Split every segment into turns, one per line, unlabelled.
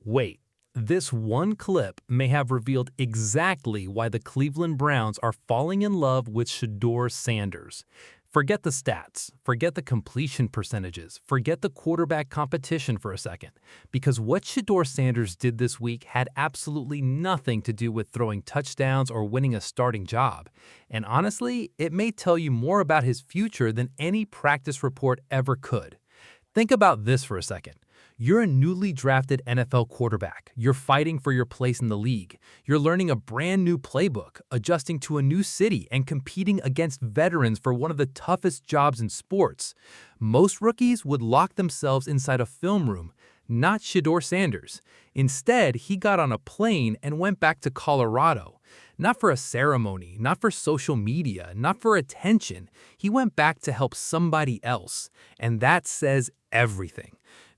Wait, this one clip may have revealed exactly why the Cleveland Browns are falling in love with SHEDEUR Sanders. Forget the stats, forget the completion percentages, forget the quarterback competition for a second, because what SHEDEUR Sanders did this week had absolutely nothing to do with throwing touchdowns or winning a starting job. And honestly, it may tell you more about his future than any practice report ever could. Think about this for a second. You're a newly drafted NFL quarterback. You're fighting for your place in the league. You're learning a brand new playbook, adjusting to a new city, and competing against veterans for one of the toughest jobs in sports. Most rookies would lock themselves inside a film room, not SHEDEUR Sanders. Instead, he got on a plane and went back to Colorado. Not for a ceremony, not for social media, not for attention. He went back to help somebody else. And that says everything.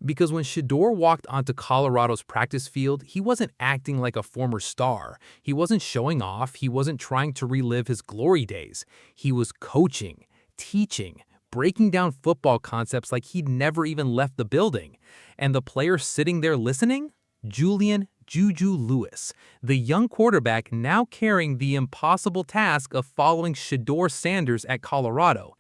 Because when SHEDEUR walked onto Colorado's practice field, he wasn't acting like a former star. He wasn't showing off. He wasn't trying to relive his glory days. He was coaching, teaching, breaking down football concepts like he'd never even left the building. And the player sitting there listening? Julian "Juju" Lewis, the young quarterback now carrying the impossible task of following SHEDEUR Sanders at Colorado.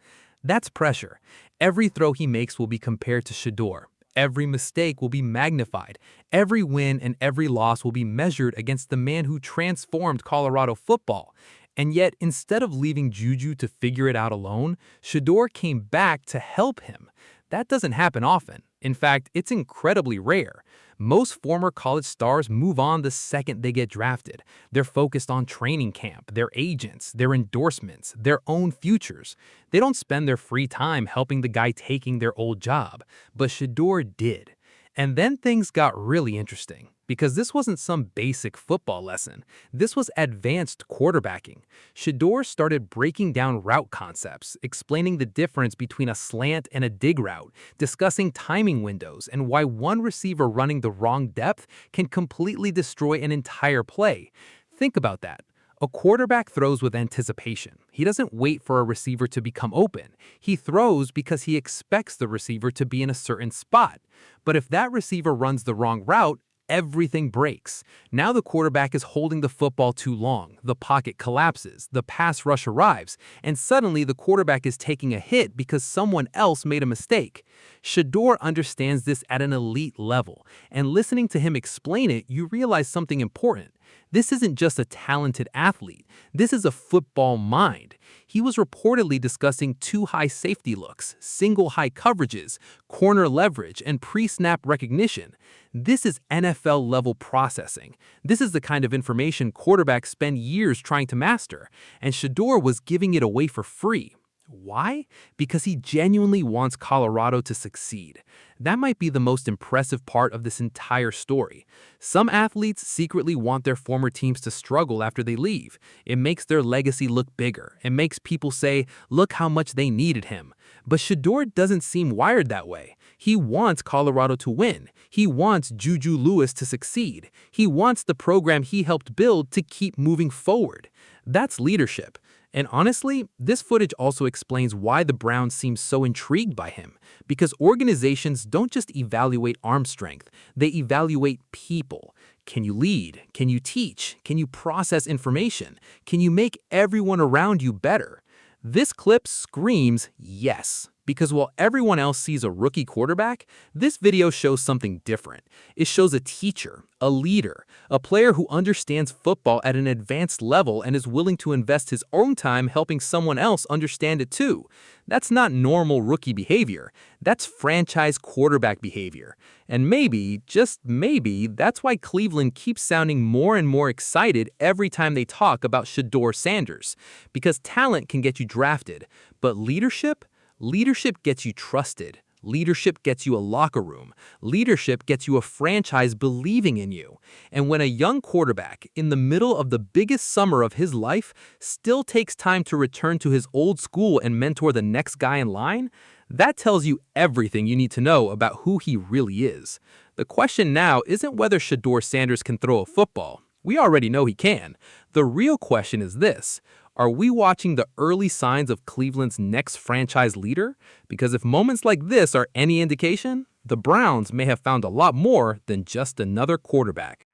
That's pressure. Every throw he makes will be compared to SHEDEUR. Every mistake will be magnified. Every win and every loss will be measured against the man who transformed Colorado football. And yet, instead of leaving Juju to figure it out alone, SHEDEUR came back to help him. That doesn't happen often. In fact, it's incredibly rare. Most former college stars move on the second they get drafted. They're focused on training camp, their agents, their endorsements, their own futures. They don't spend their free time helping the guy taking their old job. But SHEDEUR did. And then things got really interesting, because this wasn't some basic football lesson. This was advanced quarterbacking. SHEDEUR started breaking down route concepts, explaining the difference between a slant and a dig route, discussing timing windows and why one receiver running the wrong depth can completely destroy an entire play. Think about that. A quarterback throws with anticipation. He doesn't wait for a receiver to become open. He throws because he expects the receiver to be in a certain spot. But if that receiver runs the wrong route, everything breaks. Now the quarterback is holding the football too long, the pocket collapses, the pass rush arrives, and suddenly the quarterback is taking a hit because someone else made a mistake. SHEDEUR understands this at an elite level, and listening to him explain it, you realize something important. This isn't just a talented athlete. This is a football mind. He was reportedly discussing two high safety looks, single high coverages, corner leverage, and pre-snap recognition. This is NFL-level processing. This is the kind of information quarterbacks spend years trying to master, and SHEDEUR was giving it away for free. Why? Because he genuinely wants Colorado to succeed. That might be the most impressive part of this entire story. Some athletes secretly want their former teams to struggle after they leave. It makes their legacy look bigger. It makes people say, look how much they needed him. But SHEDEUR doesn't seem wired that way. He wants Colorado to win. He wants Juju Lewis to succeed. He wants the program he helped build to keep moving forward. That's leadership. And honestly, this footage also explains why the Browns seem so intrigued by him. Because organizations don't just evaluate arm strength, they evaluate people. Can you lead? Can you teach? Can you process information? Can you make everyone around you better? This clip screams yes. Because while everyone else sees a rookie quarterback, this video shows something different. It shows a teacher, a leader, a player who understands football at an advanced level and is willing to invest his own time helping someone else understand it too. That's not normal rookie behavior. That's franchise quarterback behavior. And maybe, just maybe, that's why Cleveland keeps sounding more and more excited every time they talk about SHEDEUR Sanders. Because talent can get you drafted, but leadership? Leadership gets you trusted. Leadership gets you a locker room. Leadership gets you a franchise believing in you. And when a young quarterback, in the middle of the biggest summer of his life, still takes time to return to his old school and mentor the next guy in line, that tells you everything you need to know about who he really is. The question now isn't whether SHEDEUR Sanders can throw a football. We already know he can. The real question is this. Are we watching the early signs of Cleveland's next franchise leader? Because if moments like this are any indication, the Browns may have found a lot more than just another quarterback.